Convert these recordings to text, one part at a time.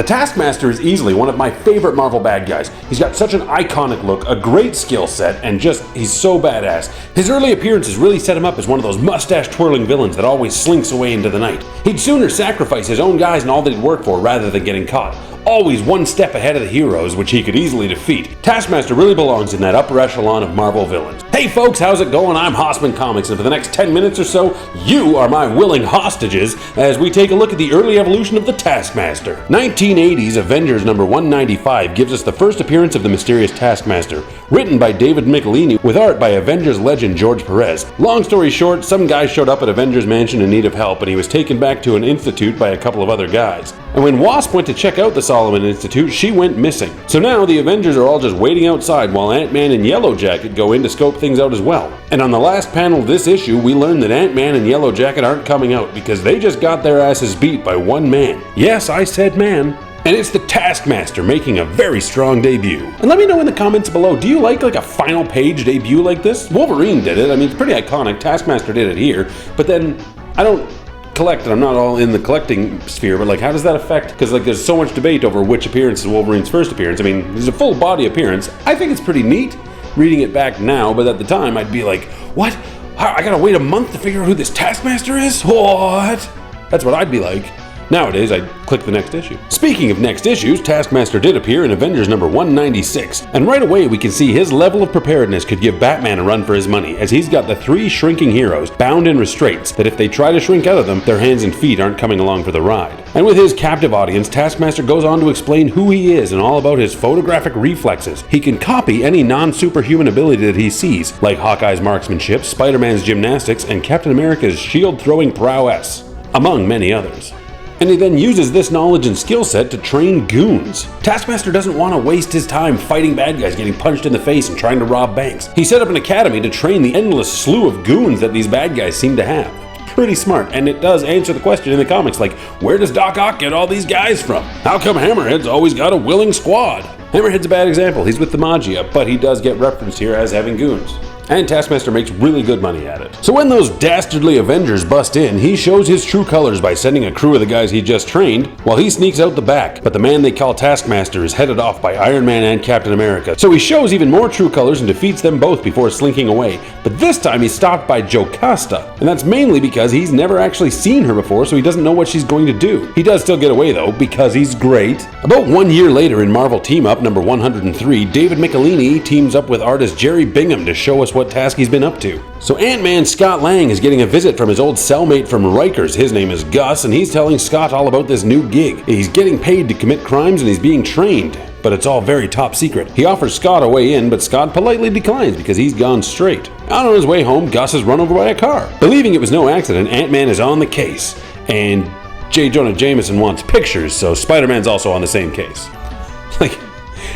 The Taskmaster is easily one of my favorite Marvel bad guys. He's got such an iconic look, a great skill set, and he's so badass. His early appearances really set him up as one of those mustache-twirling villains that always slinks away into the night. He'd sooner sacrifice his own guys and all that he'd worked for rather than getting caught. Always one step ahead of the heroes, which he could easily defeat. Taskmaster really belongs in that upper echelon of Marvel villains. Hey folks, how's it going? I'm Haussmann Comics, and for the next 10 minutes or so, you are my willing hostages as we take a look at the early evolution of the Taskmaster. 1980's Avengers number 195 gives us the first appearance of the mysterious Taskmaster, written by David Michelinie with art by Avengers legend George Perez. Long story short, some guy showed up at Avengers Mansion in need of help, and he was taken back to an institute by a couple of other guys. And when Wasp went to check out the Solomon Institute, she went missing. So now the Avengers are all just waiting outside while Ant-Man and Yellow Jacket go in to scope things out as well. And on the last panel of this issue, we learn that Ant-Man and Yellow Jacket aren't coming out because they just got their asses beat by one man. Yes, I said man. And it's the Taskmaster making a very strong debut. And let me know in the comments below, do you like a final page debut like this? Wolverine did it. I mean, it's pretty iconic. Taskmaster did it here. But then, I don't collect, and I'm not all in the collecting sphere, but how does that affect? Because there's so much debate over which appearance is Wolverine's first appearance. I mean, there's a full body appearance. I think it's pretty neat reading it back now, but at the time I'd be like, what? I gotta wait a month to figure out who this Taskmaster is? What? That's what I'd be like. Nowadays, I'd click the next issue. Speaking of next issues, Taskmaster did appear in Avengers number 196, and right away we can see his level of preparedness could give Batman a run for his money, as he's got the 3 shrinking heroes bound in restraints that if they try to shrink out of them, their hands and feet aren't coming along for the ride. And with his captive audience, Taskmaster goes on to explain who he is and all about his photographic reflexes. He can copy any non-superhuman ability that he sees, like Hawkeye's marksmanship, Spider-Man's gymnastics, and Captain America's shield-throwing prowess, among many others. And he then uses this knowledge and skill set to train goons. Taskmaster doesn't want to waste his time fighting bad guys, getting punched in the face, and trying to rob banks. He set up an academy to train the endless slew of goons that these bad guys seem to have. Pretty smart, and it does answer the question in the comics, where does Doc Ock get all these guys from? How come Hammerhead's always got a willing squad? Hammerhead's a bad example, he's with the Magia, but he does get referenced here as having goons. And Taskmaster makes really good money at it. So when those dastardly Avengers bust in, he shows his true colors by sending a crew of the guys he just trained, while he sneaks out the back. But the man they call Taskmaster is headed off by Iron Man and Captain America. So he shows even more true colors and defeats them both before slinking away. But this time he's stopped by Jocasta, and that's mainly because he's never actually seen her before, so he doesn't know what she's going to do. He does still get away though, because he's great. About 1 year later in Marvel Team Up number 103, David Michelinie teams up with artist Jerry Bingham to show us what task he's been up to. So Ant-Man Scott Lang is getting a visit from his old cellmate from Rikers. His name is Gus, and he's telling Scott all about this new gig. He's getting paid to commit crimes and he's being trained, but it's all very top secret. He offers Scott a way in, but Scott politely declines because he's gone straight. Out on his way home, Gus is run over by a car. Believing it was no accident, Ant-Man is on the case, and J. Jonah Jameson wants pictures, so Spider-Man's also on the same case.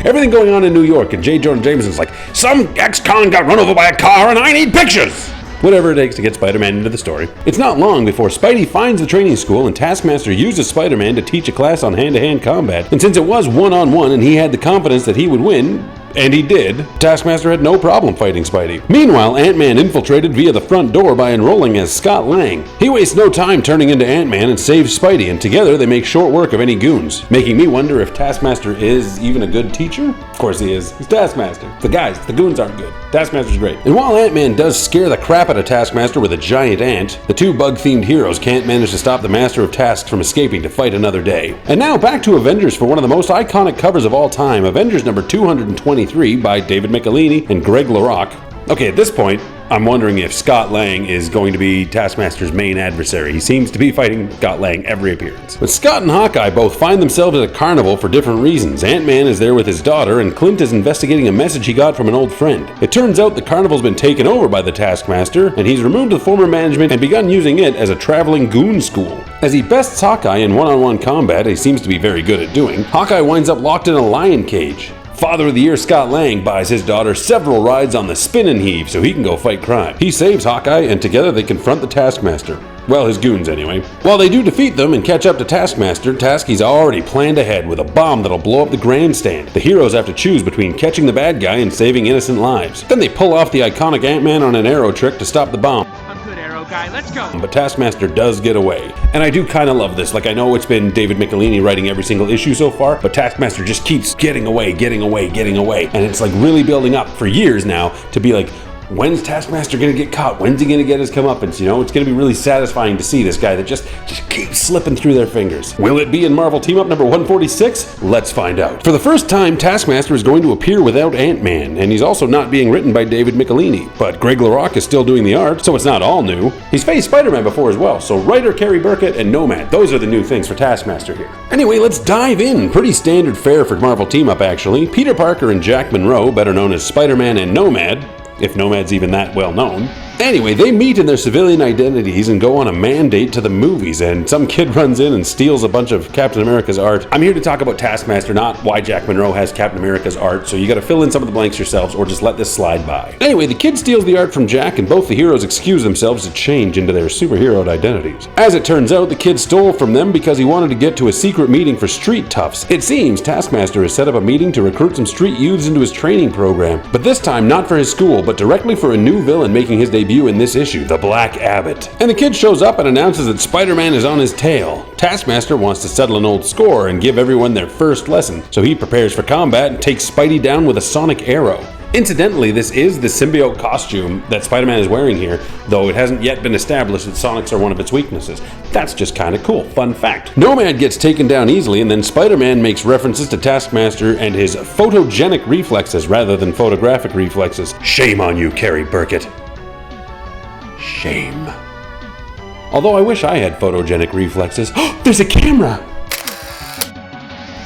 Everything going on in New York, and J. Jonah Jameson's some ex-con got run over by a car and I need pictures! Whatever it takes to get Spider-Man into the story. It's not long before Spidey finds the training school and Taskmaster uses Spider-Man to teach a class on hand-to-hand combat. And since it was one-on-one and he had the confidence that he would win, and he did, Taskmaster had no problem fighting Spidey. Meanwhile, Ant-Man infiltrated via the front door by enrolling as Scott Lang. He wastes no time turning into Ant-Man and saves Spidey, and together they make short work of any goons, making me wonder if Taskmaster is even a good teacher? Of course he is. He's Taskmaster. The goons aren't good. Taskmaster's great. And while Ant-Man does scare the crap out of Taskmaster with a giant ant, the 2 bug-themed heroes can't manage to stop the Master of Tasks from escaping to fight another day. And now back to Avengers for one of the most iconic covers of all time, Avengers number 223 by David Michelinie and Greg LaRocque. Okay, at this point, I'm wondering if Scott Lang is going to be Taskmaster's main adversary. He seems to be fighting Scott Lang every appearance. But Scott and Hawkeye both find themselves at a carnival for different reasons. Ant-Man is there with his daughter, and Clint is investigating a message he got from an old friend. It turns out the carnival's been taken over by the Taskmaster, and he's removed the former management and begun using it as a traveling goon school. As he bests Hawkeye in one-on-one combat, he seems to be very good at doing, Hawkeye winds up locked in a lion cage. Father of the Year Scott Lang buys his daughter several rides on the spin and heave so he can go fight crime. He saves Hawkeye, and together they confront the Taskmaster. Well, his goons anyway. While they do defeat them and catch up to Taskmaster, Tasky's already planned ahead with a bomb that'll blow up the grandstand. The heroes have to choose between catching the bad guy and saving innocent lives. Then they pull off the iconic Ant-Man on an arrow trick to stop the bomb. I'm good, Arrow. guy. Let's go. But Taskmaster does get away. And I do kind of love this. Like, I know it's been David Michelinie writing every single issue so far, but Taskmaster just keeps getting away. And it's like really building up for years now to be like, when's Taskmaster gonna get caught? When's he gonna get his comeuppance? You know, it's gonna be really satisfying to see this guy that just keeps slipping through their fingers. Will it be in Marvel Team Up number 146? Let's find out. For the first time, Taskmaster is going to appear without Ant-Man, and he's also not being written by David Michelinie. But Greg LaRocque is still doing the art, so it's not all new. He's faced SpiderMan before as well, so writer Carrie Burkett and Nomad, those are the new things for Taskmaster here. Anyway, let's dive in. Pretty standard fare for Marvel Team Up, actually. Peter Parker and Jack Monroe, better known as SpiderMan and Nomad, if Nomad's even that well known. Anyway, they meet in their civilian identities and go on a mandate to the movies, and some kid runs in and steals a bunch of Captain America's art. I'm here to talk about Taskmaster, not why Jack Monroe has Captain America's art, so you gotta fill in some of the blanks yourselves or just let this slide by. Anyway, the kid steals the art from Jack, and both the heroes excuse themselves to change into their superhero identities. As it turns out, the kid stole from them because he wanted to get to a secret meeting for street toughs. It seems Taskmaster has set up a meeting to recruit some street youths into his training program, but this time not for his school, but directly for a new villain making his debut in this issue, the Black Abbot. And the kid shows up and announces that Spider-Man is on his tail. Taskmaster wants to settle an old score and give everyone their first lesson, so he prepares for combat and takes Spidey down with a sonic arrow. Incidentally, this is the symbiote costume that Spider-Man is wearing here, though it hasn't yet been established that sonics are one of its weaknesses. That's just kind of cool. Fun fact. Nomad gets taken down easily, and then Spider-Man makes references to Taskmaster and his photogenic reflexes rather than photographic reflexes. Shame on you, Carrie Burkett. Shame. Although I wish I had photogenic reflexes. There's a camera!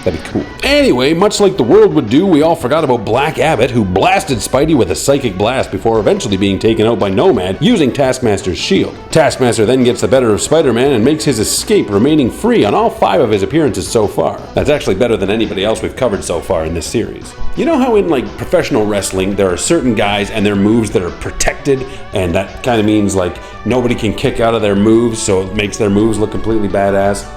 That'd be cool. Anyway, much like the world would do, we all forgot about Black Abbot, who blasted Spidey with a psychic blast before eventually being taken out by Nomad using Taskmaster's shield. Taskmaster then gets the better of Spider-Man and makes his escape, remaining free on all 5 of his appearances so far. That's actually better than anybody else we've covered so far in this series. You know how in like professional wrestling, there are certain guys and their moves that are protected, and that kind of means like nobody can kick out of their moves, so it makes their moves look completely badass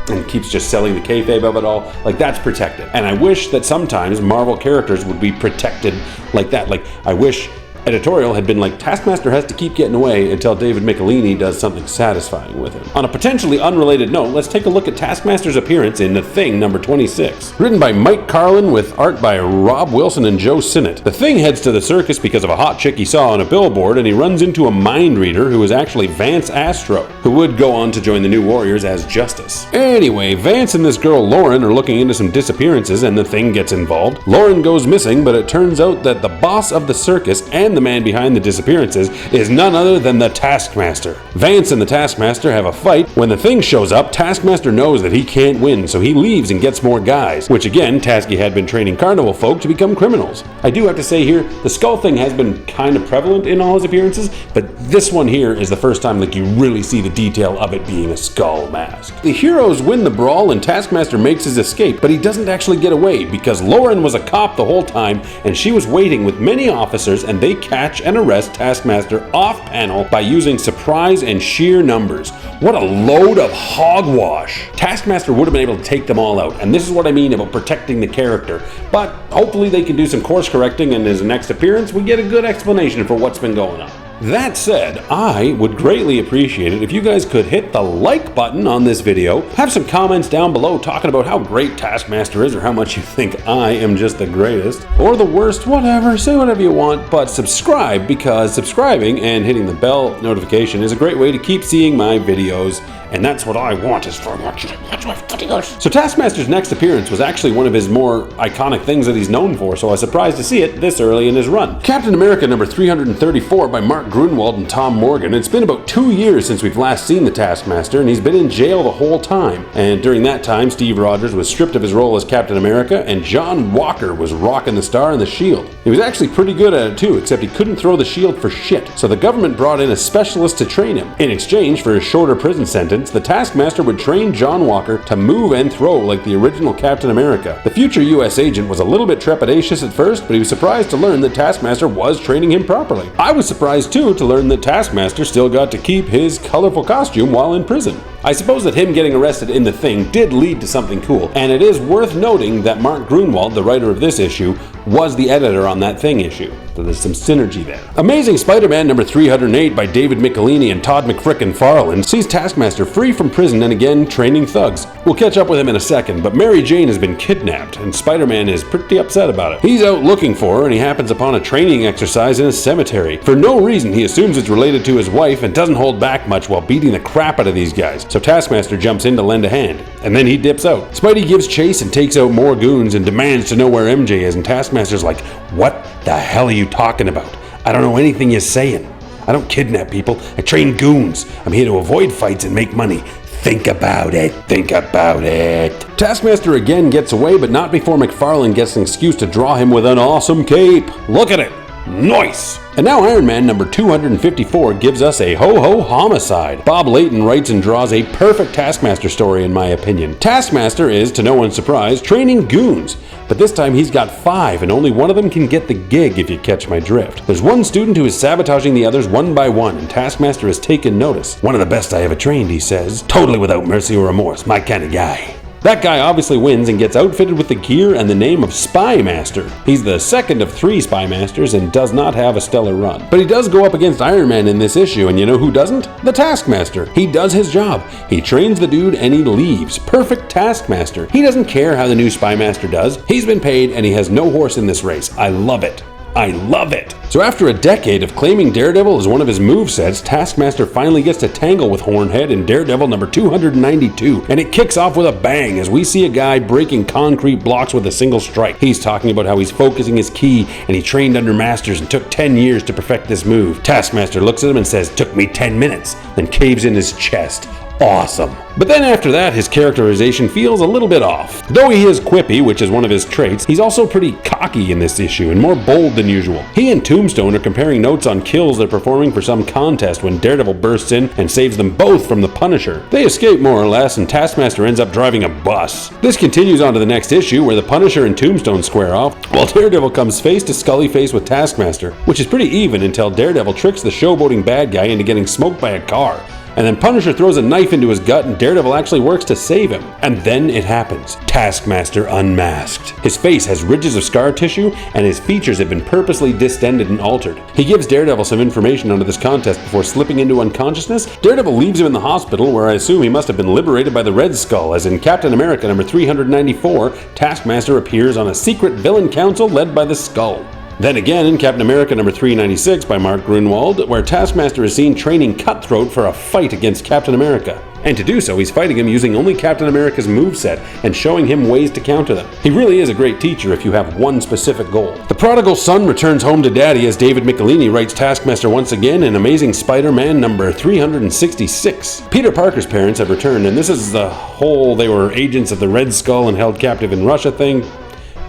and keeps just selling the kayfabe of it all. Like, that's protected. And I wish that sometimes Marvel characters would be protected like that. Like, I wish editorial had been like, Taskmaster has to keep getting away until David Michelinie does something satisfying with him. On a potentially unrelated note, let's take a look at Taskmaster's appearance in The Thing number 26. Written by Mike Carlin with art by Rob Wilson and Joe Sinnott. The Thing heads to the circus because of a hot chick he saw on a billboard, and he runs into a mind reader who is actually Vance Astro, who would go on to join the New Warriors as Justice. Anyway, Vance and this girl Lauren are looking into some disappearances, and the Thing gets involved. Lauren goes missing, but it turns out that the boss of the circus and the man behind the disappearances is none other than the Taskmaster. Vance and the Taskmaster have a fight. When the Thing shows up, Taskmaster knows that he can't win, so he leaves and gets more guys, which again, Tasky had been training Carnival folk to become criminals. I do have to say here, the skull thing has been kind of prevalent in all his appearances, but this one here is the first time like you really see the detail of it being a skull mask. The heroes win the brawl and Taskmaster makes his escape, but he doesn't actually get away because Lauren was a cop the whole time and she was waiting with many officers, and they catch and arrest Taskmaster off panel by using surprise and sheer numbers. What a load of hogwash. Taskmaster would have been able to take them all out, and this is what I mean about protecting the character. But hopefully they can do some course correcting, and in his next appearance we get a good explanation for what's been going on. That said, I would greatly appreciate it if you guys could hit the like button on this video, have some comments down below talking about how great Taskmaster is or how much you think I am just the greatest, or the worst, whatever, say whatever you want, but subscribe, because subscribing and hitting the bell notification is a great way to keep seeing my videos, and that's what I want, is for I want you to watch my videos. So Taskmaster's next appearance was actually one of his more iconic things that he's known for, so I was surprised to see it this early in his run. Captain America number 334 by Mark Grunwald and Tom Morgan. It's been about 2 years since we've last seen the Taskmaster, and he's been in jail the whole time. And during that time, Steve Rogers was stripped of his role as Captain America, and John Walker was rocking the star and the shield. He was actually pretty good at it too, except he couldn't throw the shield for shit, so the government brought in a specialist to train him. In exchange for a shorter prison sentence, the Taskmaster would train John Walker to move and throw like the original Captain America. The future US agent was a little bit trepidatious at first, but he was surprised to learn that Taskmaster was training him properly. I was surprised too to learn that Taskmaster still got to keep his colorful costume while in prison. I suppose that him getting arrested in The Thing did lead to something cool, and it is worth noting that Mark Gruenwald, the writer of this issue, was the editor on that Thing issue. So there's some synergy there. Amazing Spider-Man number 308 by David Michelini and Todd McFarlane sees Taskmaster free from prison and again training thugs. We'll catch up with him in a second, but Mary Jane has been kidnapped, and Spider-Man is pretty upset about it. He's out looking for her, and he happens upon a training exercise in a cemetery. For no reason, he assumes it's related to his wife and doesn't hold back much while beating the crap out of these guys. So Taskmaster jumps in to lend a hand, and then he dips out. Spidey gives chase and takes out more goons and demands to know where MJ is, and Taskmaster's like, "What the hell are you talking about? I don't know anything you're saying. I don't kidnap people. I train goons. I'm here to avoid fights and make money. Think about it. Think about it." Taskmaster again gets away, but not before McFarlane gets an excuse to draw him with an awesome cape. Look at it. Nice! And now Iron Man number 254 gives us a ho-ho homicide. Bob Layton writes and draws a perfect Taskmaster story in my opinion. Taskmaster is, to no one's surprise, training goons. But this time he's got 5 and only one of them can get the gig if you catch my drift. There's one student who is sabotaging the others one by one and Taskmaster has taken notice. "One of the best I ever trained," he says. "Totally without mercy or remorse, my kind of guy." That guy obviously wins and gets outfitted with the gear and the name of Spy Master. He's the second of 3 Spy Masters and does not have a stellar run. But he does go up against Iron Man in this issue, and you know who doesn't? The Taskmaster. He does his job. He trains the dude and he leaves. Perfect Taskmaster. He doesn't care how the new Spy Master does. He's been paid and he has no horse in this race. I love it. I love it! So after a decade of claiming Daredevil as one of his movesets, Taskmaster finally gets to tangle with Hornhead in Daredevil number 292, and it kicks off with a bang as we see a guy breaking concrete blocks with a single strike. He's talking about how he's focusing his ki, and he trained under masters and took 10 years to perfect this move. Taskmaster looks at him and says, "Took me 10 minutes, then caves in his chest. Awesome. But then after that, his characterization feels a little bit off. Though he is quippy, which is one of his traits, he's also pretty cocky in this issue and more bold than usual. He and Tombstone are comparing notes on kills they're performing for some contest when Daredevil bursts in and saves them both from the Punisher. They escape more or less, and Taskmaster ends up driving a bus. This continues on to the next issue where the Punisher and Tombstone square off, while Daredevil comes face to scully face with Taskmaster, which is pretty even until Daredevil tricks the showboating bad guy into getting smoked by a car. And then Punisher throws a knife into his gut and Daredevil actually works to save him. And then it happens. Taskmaster unmasked. His face has ridges of scar tissue and his features have been purposely distended and altered. He gives Daredevil some information under this contest before slipping into unconsciousness. Daredevil leaves him in the hospital where I assume he must have been liberated by the Red Skull, as in Captain America number 394, Taskmaster appears on a secret villain council led by the Skull. Then again in Captain America number 396 by Mark Gruenwald, where Taskmaster is seen training Cutthroat for a fight against Captain America. And to do so, he's fighting him using only Captain America's moveset and showing him ways to counter them. He really is a great teacher if you have one specific goal. The prodigal son returns home to daddy as David Michelini writes Taskmaster once again in Amazing Spider-Man number 366. Peter Parker's parents have returned, and this is the whole they were agents of the Red Skull and held captive in Russia thing.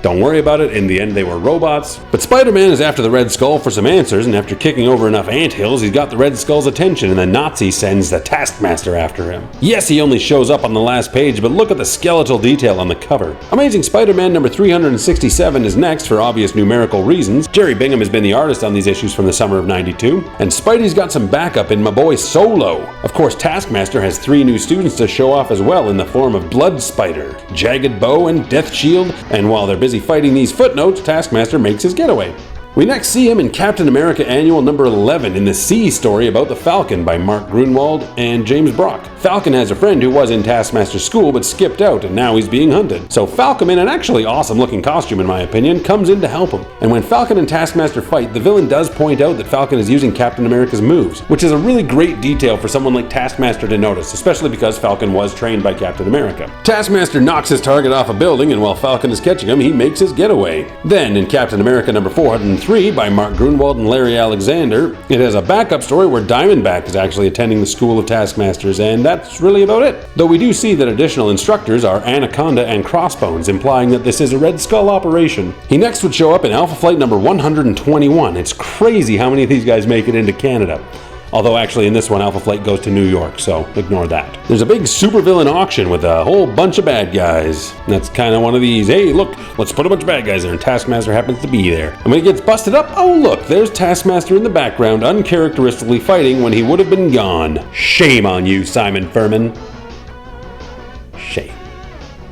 Don't worry about it, in the end they were robots. But Spider-Man is after the Red Skull for some answers, and after kicking over enough anthills, he's got the Red Skull's attention, and the Nazi sends the Taskmaster after him. Yes, he only shows up on the last page, but look at the skeletal detail on the cover. Amazing Spider-Man number 367 is next for obvious numerical reasons. Jerry Bingham has been the artist on these issues from the summer of '92, and Spidey's got some backup in my boy Solo. Of course, Taskmaster has 3 new students to show off as well in the form of Blood Spider, Jagged Bow, and Death Shield, and while they're busy fighting these footnotes, Taskmaster makes his getaway. We next see him in Captain America Annual number 11 in the Sea story about the Falcon by Mark Gruenwald and James Brock. Falcon has a friend who was in Taskmaster's school but skipped out and now he's being hunted. So Falcon, in an actually awesome looking costume in my opinion, comes in to help him. And when Falcon and Taskmaster fight, the villain does point out that Falcon is using Captain America's moves, which is a really great detail for someone like Taskmaster to notice, especially because Falcon was trained by Captain America. Taskmaster knocks his target off a building, and while Falcon is catching him, he makes his getaway. Then in Captain America number 403 by Mark Gruenwald and Larry Alexander, it has a backup story where Diamondback is actually attending the School of Taskmasters, and that's really about it. Though we do see that additional instructors are Anaconda and Crossbones, implying that this is a Red Skull operation. He next would show up in Alpha Flight number 121. It's crazy how many of these guys make it into Canada. Although actually in this one, Alpha Flight goes to New York, so ignore that. There's a big supervillain auction with a whole bunch of bad guys. And that's kind of one of these, hey look, let's put a bunch of bad guys there, and Taskmaster happens to be there. And when he gets busted up, oh look, there's Taskmaster in the background, uncharacteristically fighting when he would have been gone. Shame on you, Simon Furman.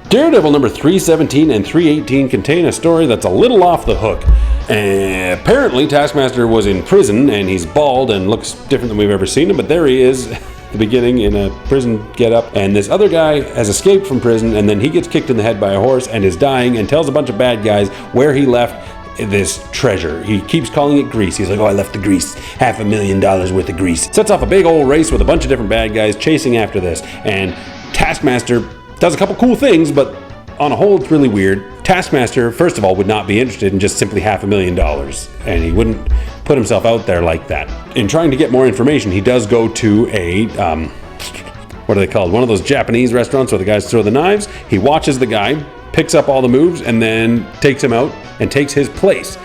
Daredevil number 317 and 318 contain a story that's a little off the hook. Apparently, Taskmaster was in prison, and he's bald and looks different than we've ever seen him, but there he is at the beginning in a prison getup, and this other guy has escaped from prison, and then he gets kicked in the head by a horse and is dying, and tells a bunch of bad guys where he left this treasure. He keeps calling it grease. He's like, oh, I left the grease, $500,000 worth of grease. Sets off a big old race with a bunch of different bad guys chasing after this, and Taskmaster does a couple cool things, but on a whole, it's really weird. Taskmaster, first of all, would not be interested in just simply $500,000, and he wouldn't put himself out there like that. In trying to get more information, he does go to a, what are they called? One of those Japanese restaurants where the guys throw the knives. He watches the guy, picks up all the moves, and then takes him out and takes his place.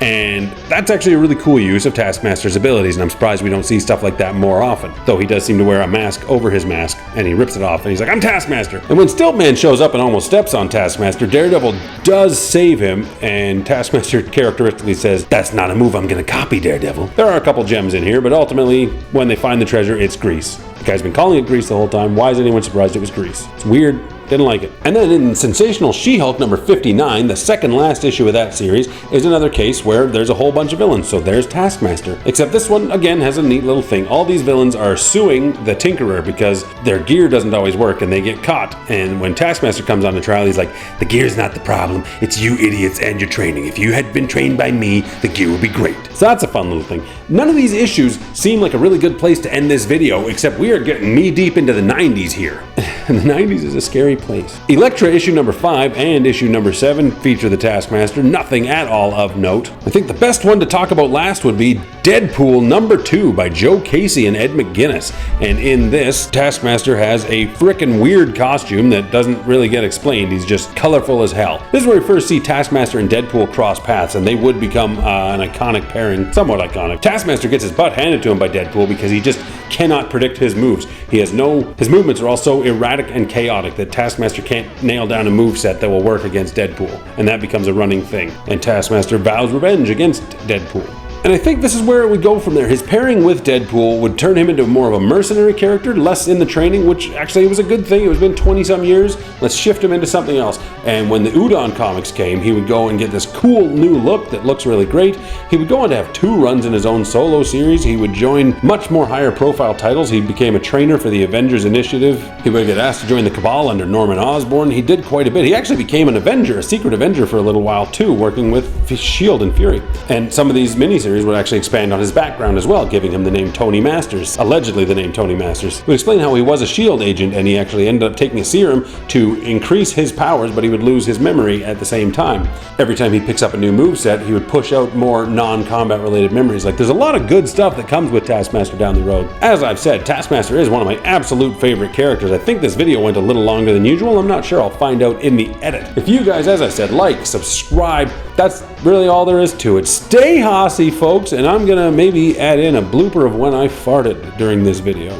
And that's actually a really cool use of Taskmaster's abilities, and I'm surprised we don't see stuff like that more often. Though he does seem to wear a mask over his mask, and he rips it off, and he's like, I'm Taskmaster! And when Stiltman shows up and almost steps on Taskmaster, Daredevil does save him, and Taskmaster characteristically says, that's not a move I'm gonna copy, Daredevil. There are a couple gems in here, but ultimately, when they find the treasure, it's grease. The guy's been calling it grease the whole time. Why is anyone surprised it was grease? It's weird. Didn't like it. And then in sensational SheHulk number 59, the second last issue of that series, is another case where there's a whole bunch of villains. So there's Taskmaster. Except this one, again, has a neat little thing. All these villains are suing the Tinkerer because their gear doesn't always work and they get caught. And when Taskmaster comes on the trial, he's like, the gear's not the problem. It's you idiots and your training. If you had been trained by me, the gear would be great. So that's a fun little thing. None of these issues seem like a really good place to end this video, except we are getting knee deep into the 90s here. And the 90s is a scary place. Elektra issue number 5 and issue number 7 feature the Taskmaster, nothing at all of note. I think the best one to talk about last would be Deadpool number 2 by Joe Casey and Ed McGuinness. And in this, Taskmaster has a frickin' weird costume that doesn't really get explained. He's just colorful as hell. This is where we first see Taskmaster and Deadpool cross paths, and they would become an iconic pairing, somewhat iconic. Taskmaster gets his butt handed to him by Deadpool because he just cannot predict his moves. His movements are all so erratic and chaotic that Taskmaster can't nail down a moveset that will work against Deadpool, and that becomes a running thing. And Taskmaster vows revenge against Deadpool. And I think this is where it would go from there. His pairing with Deadpool would turn him into more of a mercenary character, less in the training, which actually was a good thing. It was been 20-some years. Let's shift him into something else. And when the Udon comics came, he would go and get this cool new look that looks really great. He would go on to have 2 runs in his own solo series. He would join much more higher profile titles. He became a trainer for the Avengers Initiative. He would get asked to join the Cabal under Norman Osborn. He did quite a bit. He actually became an Avenger, a secret Avenger for a little while too, working with S.H.I.E.L.D. and Fury. And some of these miniseries would actually expand on his background as well, giving him the name Tony Masters, allegedly the name Tony Masters. We explain how he was a S.H.I.E.L.D. agent and he actually ended up taking a serum to increase his powers, but he would lose his memory at the same time. Every time he picks up a new moveset, he would push out more non-combat related memories. Like, there's a lot of good stuff that comes with Taskmaster down the road. As I've said, Taskmaster is one of my absolute favorite characters. I think this video went a little longer than usual. I'm not sure. I'll find out in the edit. If you guys, as I said, like, subscribe, that's really all there is to it. Stay hossy, folks, and I'm gonna maybe add in a blooper of when I farted during this video.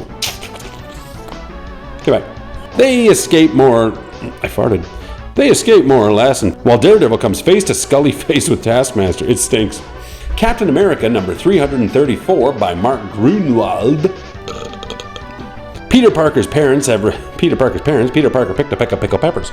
Goodbye. They escape more or less, and while Daredevil comes face to scully face with Taskmaster, it stinks. Captain America number 334 by Mark Grunwald. Peter Parker picked a peck of pickled peppers.